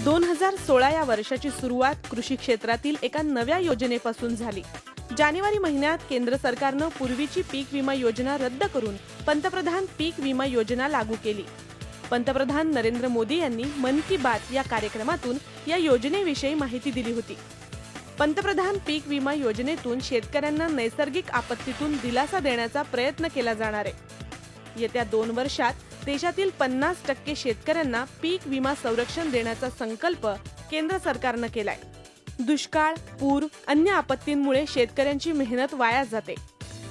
2016 या वर्षाची सुरुवात कृषी क्षेत्रातील एका नव्या योजनेपासून झाली। जानेवारी महिन्यात केंद्र सरकारने पूर्वीची पीक विमा योजना रद्द करून पंतप्रधान पीक विमा योजना लागू केली। पंतप्रधान नरेंद्र मोदी यांनी मन की बात या कार्यक्रमातून या योजनेविषयी माहिती दिली होती। पंतप्रधान पीक विमा योजनेतून शेतकऱ्यांना नैसर्गिक आपत्तीतून दिलासा देण्याचा प्रयत्न केला जाणार आहे। येत्या 2 वर्षात देशातील 50% शेतकऱ्यांना पीक विमा संरक्षण देण्याचा संकल्प केंद्र सरकारने केलाय। दुष्काळ, पूर, अन्य आपत्तींमुळे शेतकऱ्यांची मेहनत वाया जाते,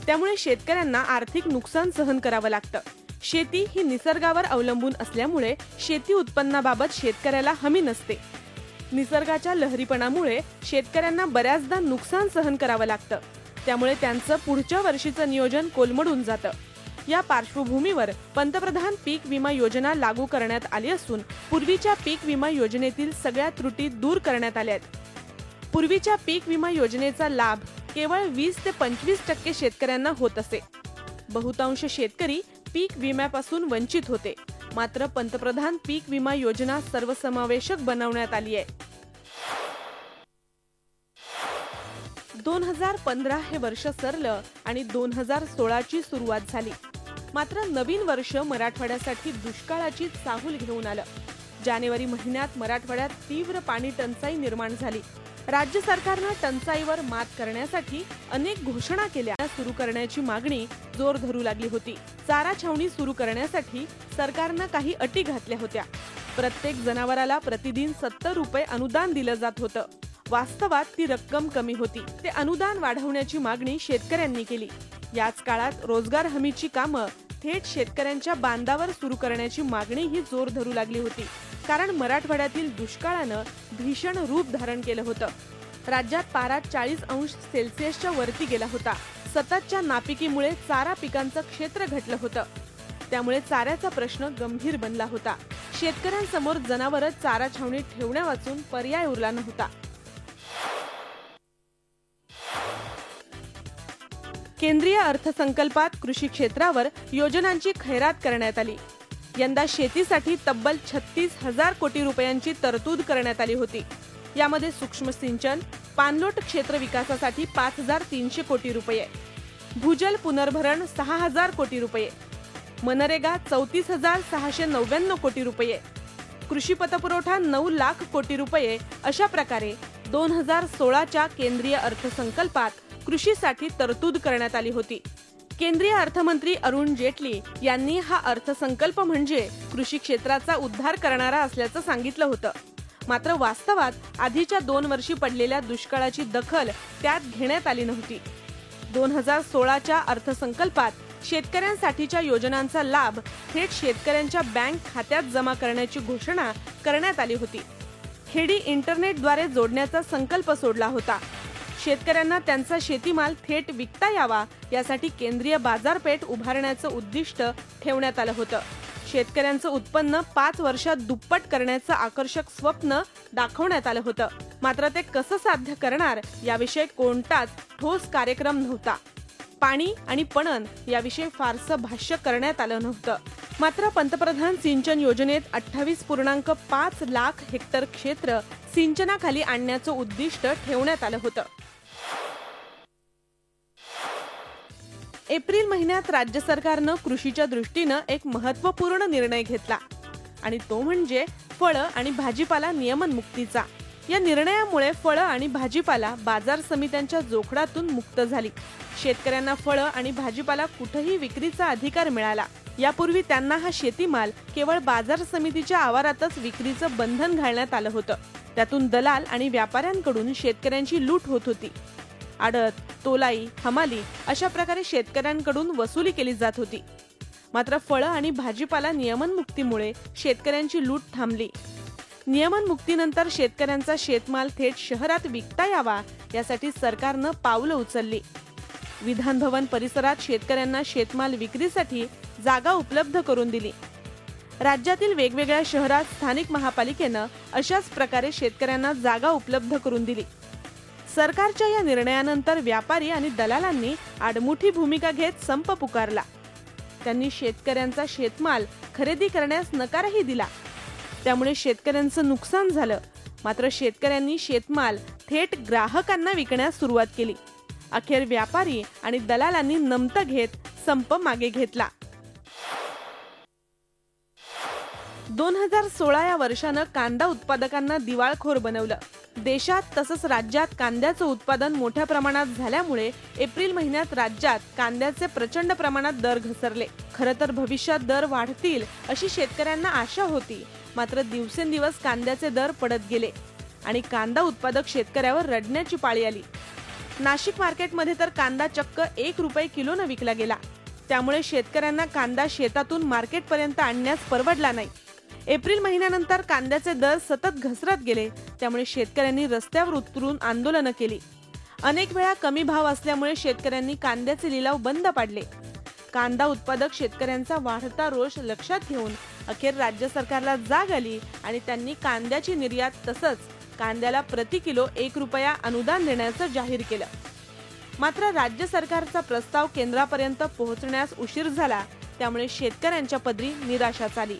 त्यामुळे शेतकऱ्यांना आर्थिक नुकसान सहन करावं लागतं। शेती ही निसर्गावर अवलंबून असल्यामुळे शेती उत्पन्नाबाबत शेतकऱ्याला हमी नसते। निसर्गाच्या लहरीपणामुळे शेतकऱ्यांना बऱ्याचदा नुकसान सहन करावं लागतं, त्यामुळे त्यांचं पुढच्या वर्षीचं नियोजन कोलमडून जातं। या पार्श्वभूमीवर पंतप्रधान पीक विमा योजना लागू करण्यात आली असून पूर्वीच्या पीक विमा योजनेतील सगळ्या त्रुटी दूर करण्यात आल्या आहेत। पूर्वीच्या पीक विमा योजनेचा लाभ केवळ 20 ते 25% शेतकऱ्यांना होत असे। बहुतांश शेतकरी पीक विम्यापासून वंचित होते, मात्र पंतप्रधान पीक विमा योजना सर्वसमावेशक बनवण्यात आली आहे। 2015 हे वर्ष सरलं आणि 2016 ची सुरुवात झाली, मात्र नवीन वर्ष मराठवाड्यासाठी दुष्काळाची चाहूल घेऊन आलं। जानेवारी महिन्यात मराठवाड्यात तीव्र पाणी टंचाई निर्माण झाली। राज्य सरकारने टंचाईवर मात करण्यासाठी अनेक घोषणा केल्या। सुरू करण्याची मागणी जोर धरू लागली होती। चारा छावणी सुरू करण्यासाठी सरकारने काही अटी घातल्या होत्या। प्रत्येक जनावराला प्रतिदिन 70 रुपये अनुदान दिलं जात होतं। वास्तवात ती रक्कम कमी होती। ते अनुदान वाढवण्याची मागणी शेतकऱ्यांनी केली। याच काळात रोजगार हमीची कामं थेट शेतकऱ्यांच्या बांधावर सुरू करण्याची मागणी ही जोर धरू लागली होती, कारण मराठवाड्यातील दुष्काळानं भीषण रूप धारण केलं होतं। राज्यात पारा 40 अंश सेल्सिअसच्या वरती गेला होता। सततच्या नापिकीमुळे चारा पिकांचं क्षेत्र घटलं होतं, त्यामुळे चाऱ्याचा प्रश्न गंभीर बनला होता। शेतकऱ्यांसमोर जनावरं चारा छावणीत ठेवण्यावाचून पर्याय उरला नव्हता। केंद्रीय अर्थसंकल्पात कृषी क्षेत्रावर योजनांची खैरात करण्यात आली। यंदा शेतीसाठी तब्बल 36,000 कोटी रुपयांची तरतूद करण्यात आली होती। यामध्ये सूक्ष्म सिंचन, पाणलोट क्षेत्र विकासासाठी 5,300 कोटी रुपये, भूजल पुनर्भरण 6,000 कोटी रुपये, मनरेगा 34,699 कोटी रुपये, कृषी पतपुरवठा 9 लाख कोटी रुपये अशा प्रकारे 2016च्या केंद्रीय अर्थसंकल्पात कृषीसाठी तरतूद करण्यात आली होती। केंद्रीय अर्थमंत्री अरुण जेटली यांनी हा अर्थसंकल्प म्हणजे कृषी क्षेत्राचा उद्धार करणारा असल्याचं सांगितलं होतं, मात्र वास्तवात आधीच्या 2 वर्षी पडलेल्या दुष्काळाची दखल त्यात घेण्यात आली नव्हती। 2016च्या अर्थसंकल्पात शेतकऱ्यांसाठीच्या योजनांचा लाभ थेट शेतकऱ्यांच्या बँक खात्यात जमा करण्याची घोषणा करण्यात आली होती। खेडी इंटरनेटद्वारे जोडण्याचा संकल्प सोडला होता। शेतकऱ्यांना त्यांचा शेतीमाल थेट विकता यावा यासाठी केंद्रीय बाजारपेठ उभारण्याचं उद्दिष्ट ठेवण्यात आलं होतं। शेतकऱ्यांचं उत्पन्न 5 वर्षात दुप्पट करण्याचं आकर्षक स्वप्न दाखवण्यात आलं होतं, मात्र ते कसं साध्य करणार याविषयी कोणताच ठोस कार्यक्रम नव्हता। पाणी आणि पणन याविषयी फारसं भाष्य करण्यात आलं नव्हतं। मात्र पंतप्रधान सिंचन योजनेत 28.5 लाख हेक्टर क्षेत्र सिंचनाखाली आणण्याचं उद्दिष्ट ठेवण्यात आलं होतं। एप्रिल महिन्यात राज्य सरकारनं कृषीच्या दृष्टीनं एक महत्त्वपूर्ण निर्णय घेतला, आणि तो म्हणजे फळं आणि भाजीपाला नियमन मुक्तीचा। या निर्णयामुळे फळं आणि भाजीपाला बाजार समित्यांच्या जोखडातून मुक्त झाली। शेतकऱ्यांना फळं आणि भाजीपाला कुठेही विक्रीचा अधिकार मिळाला। यापूर्वी त्यांना हा शेतीमाल केवळ बाजार समितीच्या आवारातच विक्रीचं बंधन घालण्यात आलं होतं। त्यातून दलाल आणि व्यापाऱ्यांकडून शेतकऱ्यांची लूट होत होती। आडत, तोलाई, हमाली अशा प्रकारे शेतकऱ्यांकडून वसुली केली जात होती। मात्र फळं आणि भाजीपाला नियमन मुक्तीमुळे शेतकऱ्यांची लूट थांबली। नियमन मुक्तीनंतर शेतकऱ्यांचा शेतमाल थेट शहरात विकता यावा यासाठी सरकारनं पावलं उचलली। विधान भवन परिसरात शेतकऱ्यांना शेतमाल विक्रीसाठी जागा उपलब्ध करून दिली। राज्यातील वेगवेगळ्या शहरात स्थानिक महापालिकेनं अशाच प्रकारे शेतकऱ्यांना जागा उपलब्ध करून दिली। सरकारच्या या निर्णयानंतर व्यापारी आणि दलालांनी आडमुठी भूमिका घेत संप पुकारला। त्यांनी शेतकऱ्यांचा शेतमाल खरेदी करण्यास नकारही दिला। त्यामुळे शेतकऱ्यांचं नुकसान झालं. मात्र शेतकऱ्यांनी शेतमाल थेट ग्राहकांना विकण्यास सुरुवात केली. अखेर व्यापारी आणि दलालांनी नमतं घेत संप मागे घेतला. 2016 या वर्षानं कांदा उत्पादकांना दिवाळखोर बनवलं. देशात तसंच राज्यात कांद्याचं उत्पादन मोठ्या प्रमाणात झाल्यामुळे एप्रिल महिन्यात राज्यात कांद्याचे प्रचंड प्रमाणात दर घसरले. खरं तर भविष्यात दर वाढतील अशी शेतकऱ्यांना आशा होती. मात्र दिवसेंदिवस कांद्याचे दर पडत गेले आणि कांदा उत्पादक शेतकऱ्यावर रडण्याची पाळी आली. नाशिक मार्केटमध्ये तर कांदा चक्क ₹1 किलोनं विकला गेला. त्यामुळे शेतकऱ्यांना कांदा शेतातून मार्केटपर्यंत आणण्यास परवडला नाही. एप्रिल महिन्यानंतर कांद्याचे दर सतत घसरत गेले. त्यामुळे शेतकऱ्यांनी रस्त्यावर उतरून आंदोलनं केली. अनेक वेळा कमी भाव असल्यामुळे शेतकऱ्यांनी कांद्याचे लिलाव बंद पाडले. कांदा उत्पादक शेतकऱ्यांचा वाढता रोष लक्षात घेऊन अखेर राज्य सरकारला जाग आली आणि त्यांनी कांद्याची निर्यात तसंच कांद्याला प्रति किलो ₹1 अनुदान देण्याचं जाहीर केलं. मात्र राज्य सरकारचा प्रस्ताव केंद्रापर्यंत पोहोचण्यास उशीर झाला. त्यामुळे शेतकऱ्यांच्या पदरी निराशाच आली.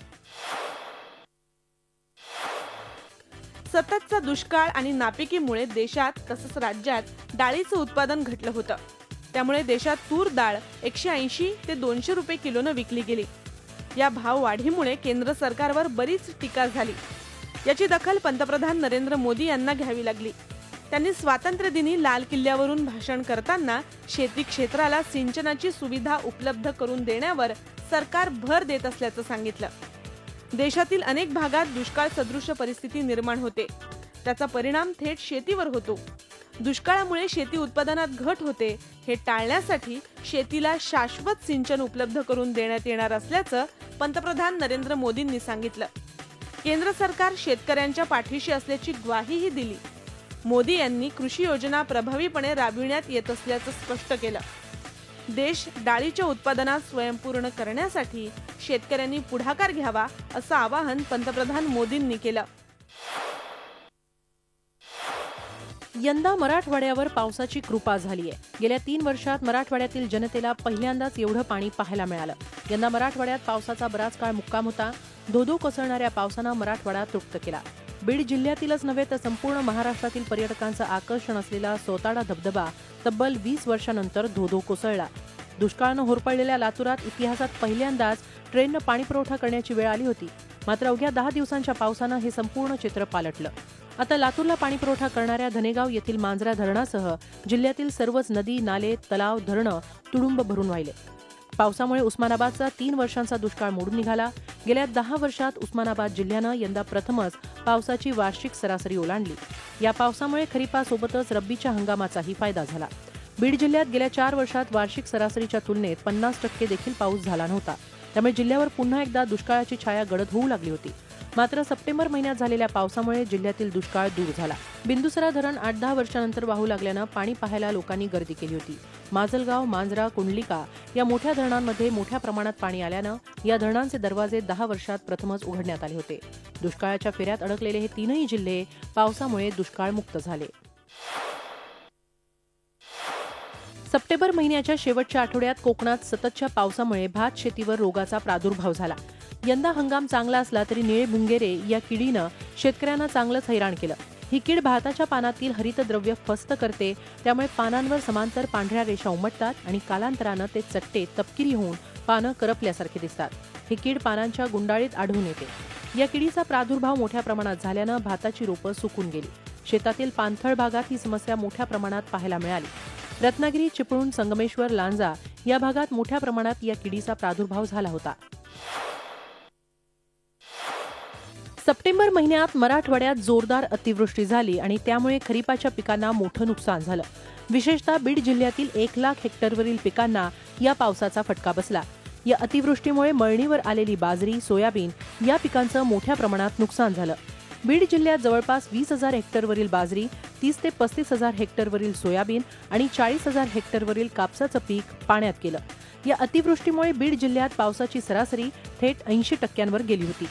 सततचा दुष्काळ आणि नापिकीमुळे देशात तसंच राज्यात डाळीचं उत्पादन घटलं होतं. त्यामुळे देशात तूर डाळ 180 ते ₹200 किलोनं विकली गेली. या भाव वाढीमुळे केंद्र सरकारवर बरीच टीका झाली. याची दखल पंतप्रधान नरेंद्र मोदी यांना घ्यावी लागली. त्यांनी स्वातंत्र्य दिनी लाल किल्ल्यावरून भाषण करताना शेती क्षेत्राला सिंचनाची सुविधा उपलब्ध करून देण्यावर सरकार भर देत असल्याचं सांगितलं. देशातील अनेक भागात दुष्काळ सदृश परिस्थिती निर्माण होते. त्याचा परिणाम थेट शेतीवर होतो. दुष्काळामुळे शेती उत्पादनात घट होते. हे टाळण्यासाठी शेतीला शाश्वत सिंचन उपलब्ध करून देण्यात येणार असल्याचं पंतप्रधान नरेंद्र मोदींनी सांगितलं. केंद्र सरकार शेतकऱ्यांच्या पाठीशी असल्याची ग्वाहीही दिली. मोदी यांनी कृषी योजना प्रभावीपणे राबविण्यात येत असल्याचं स्पष्ट केलं. देश डाळीच्या उत्पादनात स्वयंपूर्ण करण्यासाठी शेतकऱ्यांनी पुढाकार घ्यावा असं आवाहन पंतप्रधान मोदींनी केलं. यंदा मराठवाड्यावर पावसाची कृपा झालीय. गेल्या 3 वर्षात मराठवाड्यातील जनतेला पहिल्यांदाच एवढं पाणी पाहायला मिळालं. यंदा मराठवाड्यात पावसाचा बराच काळ मुक्काम होता. धोधो कोसळणाऱ्या पावसानं मराठवाडा तृप्त केला. बीड जिल्ह्यातीलच नव्हे तर संपूर्ण महाराष्ट्रातील पर्यटकांचं आकर्षण असलेला सोताडा धबधबा तब्बल 20 वर्षांनंतर धोधो कोसळला. दुष्काळानं होरपळलेल्या लातूरात इतिहासात पहिल्यांदाच ट्रेननं पाणीपुरवठा करण्याची वेळ आली होती. मात्र अवघ्या 10 दिवसांच्या पावसानं हे संपूर्ण चित्र पालटलं. आता लातूरला पाणीपुरवठा करणाऱ्या धनेगाव येथील मांजरा धरणासह जिल्ह्यातील सर्वच नदी, नाले, तलाव, धरणं तुडुंब भरून वाहिले. पावसामुळे उस्मानाबादचा 3 वर्षांचा दुष्काळ मोडून निघाला. गेल्या 10 वर्षात उस्मानाबाद जिल्ह्यानं यंदा प्रथमच पावसाची वार्षिक सरासरी ओलांडली. या पावसामुळे खरीपासोबतच रब्बीच्या हंगामाचाही फायदा झाला. बीड जिल्ह्यात गेल्या 4 वर्षात वार्षिक सरासरीच्या तुलनेत 50% देखील पाऊस झाला नव्हता. त्यामुळे जिल्ह्यावर पुन्हा एकदा दुष्काळाची छाया गडद होऊ लागली होती. मात्र सप्टेंबर महिन्यात झालेल्या पावसामुळे जिल्ह्यातील दुष्काळ दूर झाला. बिंदुसरा धरण 8-10 वर्षांनंतर वाहू लागल्यानं पाणी पाहायला लोकांनी गर्दी केली होती. माजलगाव, मांजरा, कुंडलिका या मोठ्या धरणांमध्ये मोठ्या प्रमाणात पाणी आल्यानं या धरणांचे दरवाजे 10 वर्षात प्रथमच उघडण्यात आले होते. दुष्काळाच्या फेऱ्यात अडकलेले हे 3ही जिल्हे पावसामुळे दुष्काळमुक्त झाले. सप्टेंबर महिन्याच्या शेवटच्या आठवड्यात कोकणात सततच्या पावसामुळे भात शेतीवर रोगाचा प्रादुर्भाव झाला. यंदा हंगाम चांगला असला तरी निळे भुंगेरे या किडीनं शेतकऱ्यांना चांगलंच हैराण केलं. ही कीड भाताच्या पानातील हरितद्रव्य फस्त करते. त्यामुळे पानांवर समांतर पांढऱ्या रेषा उमटतात आणि कालांतरानं ते चट्टे तपकिरी होऊन पानं करपल्यासारखे दिसतात. ही कीड पानांच्या गुंडाळीत आढळून येते. या किडीचा प्रादुर्भाव मोठ्या प्रमाणात झाल्यानं भाताची रोपं सुकून गेली. शेतातील पाणथळ भागात ही समस्या मोठ्या प्रमाणात पाहायला मिळाली. रत्नागिरी, चिपळूण, संगमेश्वर, लांजा या भागात मोठ्या प्रमाणात या किडीचा प्रादुर्भाव झाला होता. सप्टेंबर महिन्यात मराठवाड्यात जोरदार अतिवृष्टी झाली आणि त्यामुळे खरीपाच्या पिकांना मोठं नुकसान झालं. विशेषतः बीड जिल्ह्यातील 1 लाख हेक्टरवरील पिकांना या पावसाचा फटका बसला. या अतिवृष्टीमुळे मळणीवर आलेली बाजरी, सोयाबीन या पिकांचं मोठ्या प्रमाणात नुकसान झालं. बीड जिल्ह्यात जवळपास 20,000 हेक्टरवरील बाजरी, 30 ते 35,000 हेक्टरवरील सोयाबीन आणि 40,000 हेक्टरवरील कापसाचं पीक पाण्यात गेलं. या अतिवृष्टीमुळे बीड जिल्ह्यात पावसाची सरासरी थेट 80% गेली होती.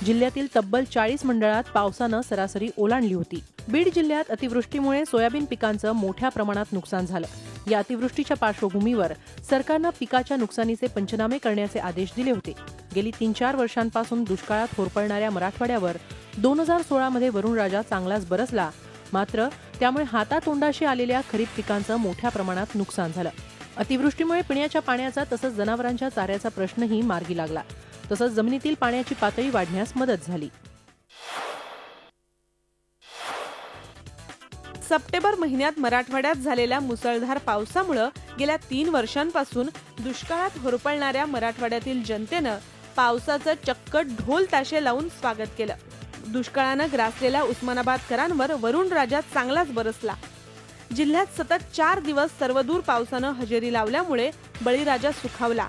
जिल्ह्यातील तब्बल 40 मंडळात पावसानं सरासरी ओलांडली होती. बीड जिल्ह्यात अतिवृष्टीमुळे सोयाबीन पिकांचं मोठ्या प्रमाणात नुकसान झालं. या अतिवृष्टीच्या पार्श्वभूमीवर सरकारनं पिकाच्या नुकसानीचे पंचनामे करण्याचे आदेश दिले होते. गेली 3-4 वर्षांपासून दुष्काळात होरपळणाऱ्या मराठवाड्यावर 2016 मध्ये वरुण राजा चांगलाच बरसला. मात्र त्यामुळे हातातोंडाशी आलेल्या खरीप पिकांचं मोठ्या प्रमाणात नुकसान झालं. अतिवृष्टीमुळे पिण्याच्या पाण्याचा तसंच जनावरांच्या चाऱ्याचा प्रश्नही मार्गी लागला. तसंच जमिनीतील पाण्याची पातळी वाढण्यास मदत झाली. सप्टेंबर महिन्यात मराठवाड्यात झालेल्या मुसळधार पावसामुळे गेल्या 3 वर्षांपासून दुष्काळात होरपळणाऱ्या मराठवाड्यातील जनतेनं पावसाचं चक्क ढोल ताशे लावून स्वागत केलं. दुष्काळानं ग्रासलेल्या उस्मानाबादकरांवर वरुण राजा चांगलाच बरसला. जिल्ह्यात सतत 4 दिवस सर्वदूर पावसानं हजेरी लावल्यामुळे बळीराजा सुखावला.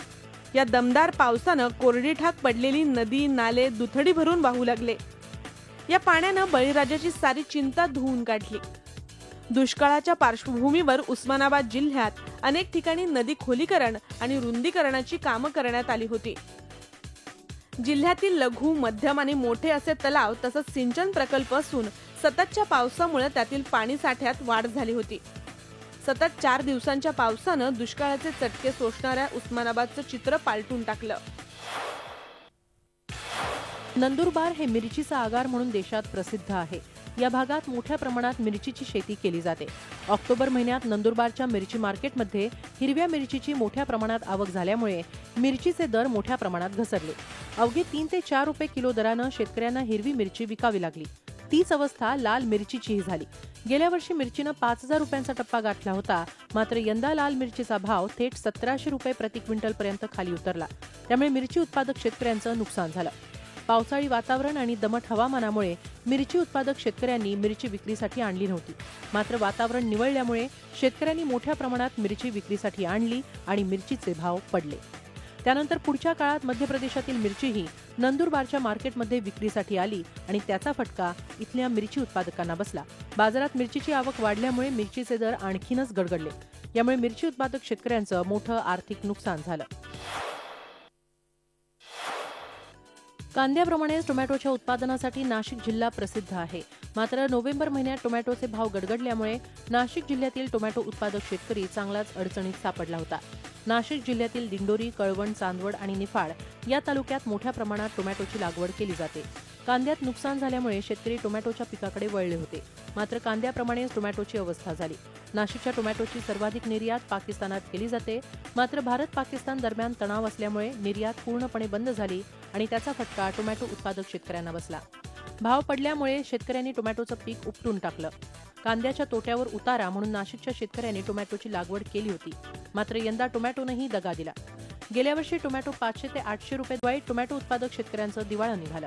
या दमदार पावसानं कोरडीठाक पडलेली नदी नाले दुथडी भरून वाहू लागले. या पाण्यानं बळीराजाची सारी चिंता धुवून काढली. दुष्काळाच्या पार्श्वभूमीवर उस्मानाबाद जिल्ह्यात अनेक ठिकाणी नदी खोलीकरण आणि रुंदीकरणाची कामं करण्यात आली होती. जिल्ह्यातील लघु, मध्यम आणि मोठे असे तलाव तसंच सिंचन प्रकल्प असून सततच्या पावसामुळे त्यातील पाणी साठ्यात वाढ झाली होती. सतत 4 दिवसांच्या पावसानं दुष्काळाचे चटके सोसणाऱ्या उस्मानाबादचं चित्र पालटून टाकलं. नंदुरबार हे मिरचीचा आगार म्हणून देशात प्रसिद्ध आहे. या भागात मोठ्या प्रमाणात मिरचीची शेती केली जाते. ऑक्टोबर महिन्यात नंदुरबारच्या मिरची मार्केटमध्ये हिरव्या मिरचीची मोठ्या प्रमाणात आवक झाल्यामुळे मिरचीचे दर मोठ्या प्रमाणात घसरले. अवघे 3 ते 4 रुपये किलो दरानं शेतकऱ्यांना हिरवी मिरची विकावी लागली. तीच अवस्था लाल मिरचीचीही झाली. गेल्या वर्षी मिरचीनं 5,000 रुपयांचा टप्पा गाठला होता. मात्र यंदा लाल मिरचीचा भाव थेट 1,700 रुपये प्रति क्विंटल पर्यंत खाली उतरला. त्यामुळे मिरची उत्पादक शेतकऱ्यांचं नुकसान झालं. पावसाळी वातावरण आणि दमट हवामानामुळे मिरची उत्पादक शेतकऱ्यांनी मिरची विक्रीसाठी आणली नव्हती. मात्र वातावरण निवळल्यामुळे शेतकऱ्यांनी मोठ्या प्रमाणात मिरची विक्रीसाठी आणली आणि मिरचीचे भाव पडले. त्यानंतर पुढच्या काळात मध्य प्रदेशातील मिरचीही नंदुरबारच्या मार्केटमध्ये विक्रीसाठी आली आणि त्याचा फटका इथल्या मिरची उत्पादकांना बसला. बाजारात मिरचीची आवक वाढल्यामुळे मिरचीचे दर आणखीनच गडगडले. यामुळे मिरची उत्पादक शेतकऱ्यांचं मोठं आर्थिक नुकसान झालं. कांद्याप्रमाणेच टोमॅटोच्या उत्पादनासाठी नाशिक जिल्हा प्रसिद्ध आहे. मात्र नोव्हेंबर महिन्यात टोमॅटोचे भाव गडगडल्यामुळे नाशिक जिल्ह्यातील टोमॅटो उत्पादक शेतकरी चांगलाच अडचणीत सापडला होता. नाशिक जिल्ह्यातील दिंडोरी, कळवण, चांदवड आणि निफाड या तालुक्यात मोठ्या प्रमाणात टोमॅटोची लागवड केली जाते. कांद्यात नुकसान झाल्यामुळे शेतकरी टोमॅटोच्या पिकाकडे वळले होते. मात्र कांद्याप्रमाणेच टोमॅटोची अवस्था झाली. नाशिकच्या टोमॅटोची सर्वाधिक निर्यात पाकिस्तानात केली जाते. मात्र भारत-पाकिस्तान दरम्यान तणाव असल्यामुळे निर्यात पूर्णपणे बंद झाली आणि त्याचा फटका टोमॅटो उत्पादक शेतकऱ्यांना बसला. भाव पडल्यामुळे शेतकऱ्यांनी टोमॅटोचं पीक उपटून टाकलं. कांद्याच्या तोट्यावर उतारा म्हणून नाशिकच्या शेतकऱ्यांनी टोमॅटोची लागवड केली होती. मात्र यंदा टोमॅटोनंही दगा दिला. गेल्या वर्षी टोमॅटो 500 ते 800 रुपये दिवाळीत टोमॅटो उत्पादक शेतकऱ्यांचं दिवाळं निघालं.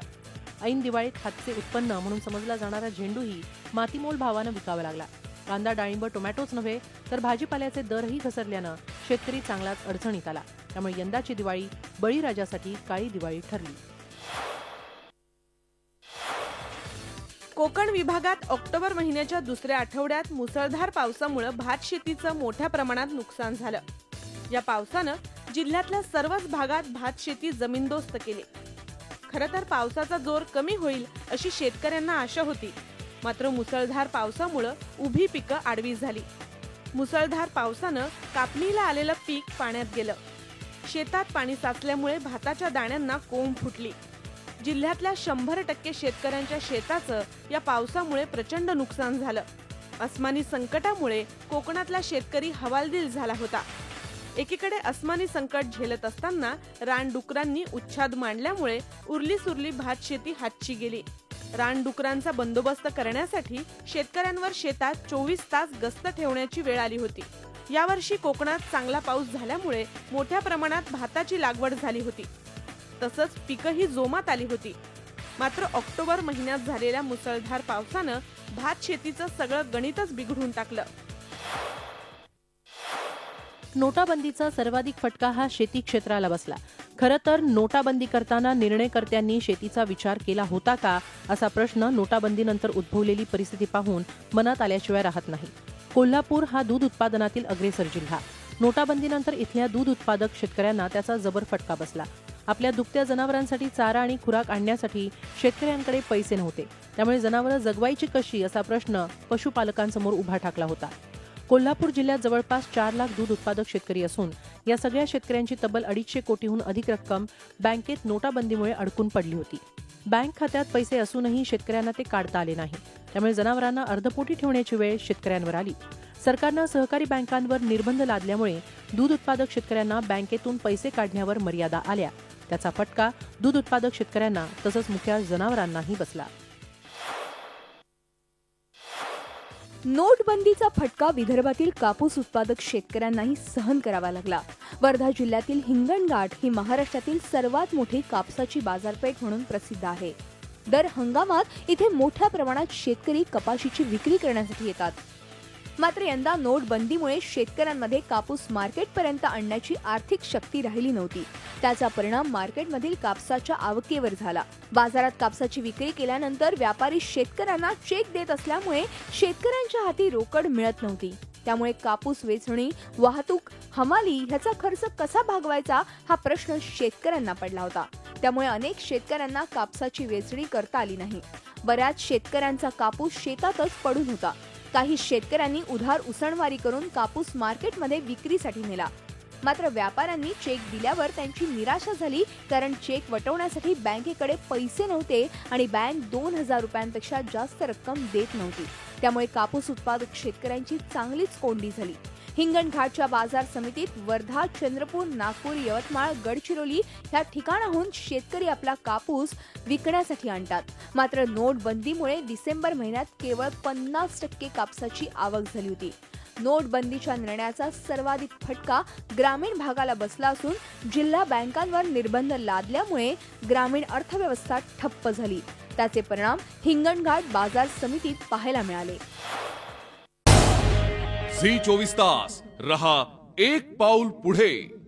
ऐन दिवाळीत हातचे उत्पन्न म्हणून समजला जाणारा झेंडूही मातीमोल भावानं विकावा लागला. कांदा, डाळिंब, टोमॅटोच नव्हे तर भाजीपाल्याचे दरही घसरल्यानं शेतकरी चांगलाच अडचणीत आला. त्यामुळे यंदाची दिवाळी बळीराजासाठी काळी दिवाळी ठरली. कोकण विभागात ऑक्टोबर महिन्याच्या दुसऱ्या आठवड्यात मुसळधार पावसामुळे भात शेतीचं मोठ्या प्रमाणात नुकसान झालं. या पावसानं जिल्ह्यातल्या सर्वच भागात भात शेती जमीनदोस्त केली. खरं तर पावसाचा जोर कमी होईल अशी शेतकऱ्यांना आशा होती. मात्र मुसळधार पावसामुळे उभी पिकं आडवी झाली. मुसळधार पावसानं कापणीला आलेलं पीक पाण्यात गेलं. शेतात पाणी साचल्यामुळे भाताच्या दाण्यांना कोंब फुटली. जिल्ह्यातल्या 100% शेतकऱ्यांच्या शेताचं या पावसामुळे प्रचंड नुकसान झालं. अस्मानी संकटामुळे कोकणातला शेतकरी हवालदिल झाला होता. एकीकडे अस्मानी संकट झेलत असताना रानडुकरांनी उच्छाद मांडल्यामुळे उरली सुरली भात शेती हातची गेली. रानडुकरांचा बंदोबस्त करण्यासाठी शेतकऱ्यांवर शेतात 24 तास गस्त ठेवण्याची वेळ आली होती. यावर्षी कोकणात चांगला पाऊस झाल्यामुळे मोठ्या प्रमाणात भाताची लागवड झाली होती. तसंच पिकंही जोमात आली होती. मात्र ऑक्टोबर महिन्यात झालेल्या मुसळधार पावसानं भात शेतीचं सगळं गणितच बिघडून टाकलं. नोटाबंदीचा सर्वाधिक फटका हा शेती क्षेत्राला बसला. खरं तर नोटाबंदी करताना निर्णयकर्त्यांनी शेतीचा विचार केला होता का असा प्रश्न नोटाबंदीनंतर उद्भवलेली परिस्थिती पाहून मनात आल्याशिवाय राहत नाही. कोल्हापूर हा दूध उत्पादनातील अग्रेसर जिल्हा. नोटाबंदीनंतर इथल्या दूध उत्पादक शेतकऱ्यांना त्याचा जबर फटका बसला. आपल्या दुभत्या जनावरांसाठी चारा आणि खुराक आणण्यासाठी शेतकऱ्यांकडे पैसे नव्हते. त्यामुळे जनावरं जगवायची कशी असा प्रश्न पशुपालकांसमोर उभा ठाकला होता. कोल्हापूर जिल्ह्यात जवळपास 4 लाख दूध उत्पादक शेतकरी असून या सगळ्या शेतकऱ्यांची तब्बल 250 कोटीहून अधिक रक्कम बँकेत नोटाबंदीमुळे अडकून पडली होती. बँक खात्यात पैसे असूनही शेतकऱ्यांना ते काढता आले नाही. त्यामुळे जनावरांना अर्धपोटी ठेवण्याची वेळ शेतकऱ्यांवर आली. सरकारनं सहकारी बँकांवर निर्बंध लादल्यामुळे दूध उत्पादक शेतकऱ्यांना बँकेतून पैसे काढण्यावर मर्यादा आल्या. त्याचा फटका दूध उत्पादक शेतकऱ्यांना तसंच मुख्य जनावरांनाही बसला. नोटबंदीचा फटका विदर्भातील कापूस उत्पादक शेतकऱ्यांनाही सहन करावा लागला. वर्धा जिल्ह्यातील हिंगणघाट ही महाराष्ट्रातील सर्वात मोठी कापसाची बाजारपेठ म्हणून प्रसिद्ध आहे. दर हंगामात इथे मोठ्या प्रमाणात शेतकरी कपाशीची विक्री करण्यासाठी येतात. मात्र यंदा नोटबंदीमुळे शेतकऱ्यांमध्ये कापूस मार्केटपर्यंत आणण्याची आर्थिक शक्ती राहिली नव्हती. त्याचा परिणाम मार्केटमधील कापसाच्या आवकेवर झाला. बाजारात कापसाची विक्री केल्यानंतर व्यापारी शेतकऱ्यांना चेक देत असल्यामुळे शेतकऱ्यांच्या हाती रोकड मिळत नव्हती. त्यामुळे कापूस वेचणी, वाहतूक, हमाली ह्याचा खर्च कसा भागवायचा हा प्रश्न शेतकऱ्यांना पडला होता. त्यामुळे अनेक शेतकऱ्यांना कापसाची वेचणी करता आली नाही. बऱ्याच शेतकऱ्यांचा कापूस शेतातच पडून होता. काही शेतकऱ्यांनी उधार उसणवारी करून कापूस मार्केटमध्ये विक्रीसाठी नेला. मात्र व्यापाऱ्यांनी चेक दिल्यावर त्यांची निराशा झाली, कारण चेक वटवण्यासाठी बँकेकडे पैसे नव्हते आणि बँक 2000 रुपयांपेक्षा जास्त रक्कम देत नव्हती. त्यामुळे कापूस उत्पादक शेतकऱ्यांची चांगलीच कोंडी झाली. हिंगणघाटच्या बाजार समितीत वर्धा, चंद्रपूर, नागपूर, यवतमाळ, गडचिरोली ह्या ठिकाणाहून शेतकरी आपला कापूस विकण्यासाठी आणतात. मात्र नोटबंदीमुळे डिसेंबर महिन्यात केवळ 50% कापसाची आवक झाली होती. नोटबंदीच्या निर्णयाचा सर्वाधिक फटका ग्रामीण भागाला बसला असून जिल्हा बँकांवर निर्बंध लादल्यामुळे ग्रामीण अर्थव्यवस्था ठप्प झाली. त्याचे परिणाम हिंगणघाट बाजार समितीत पाहायला मिळाले. झी 24 तास रहा एक पाऊल पुढे.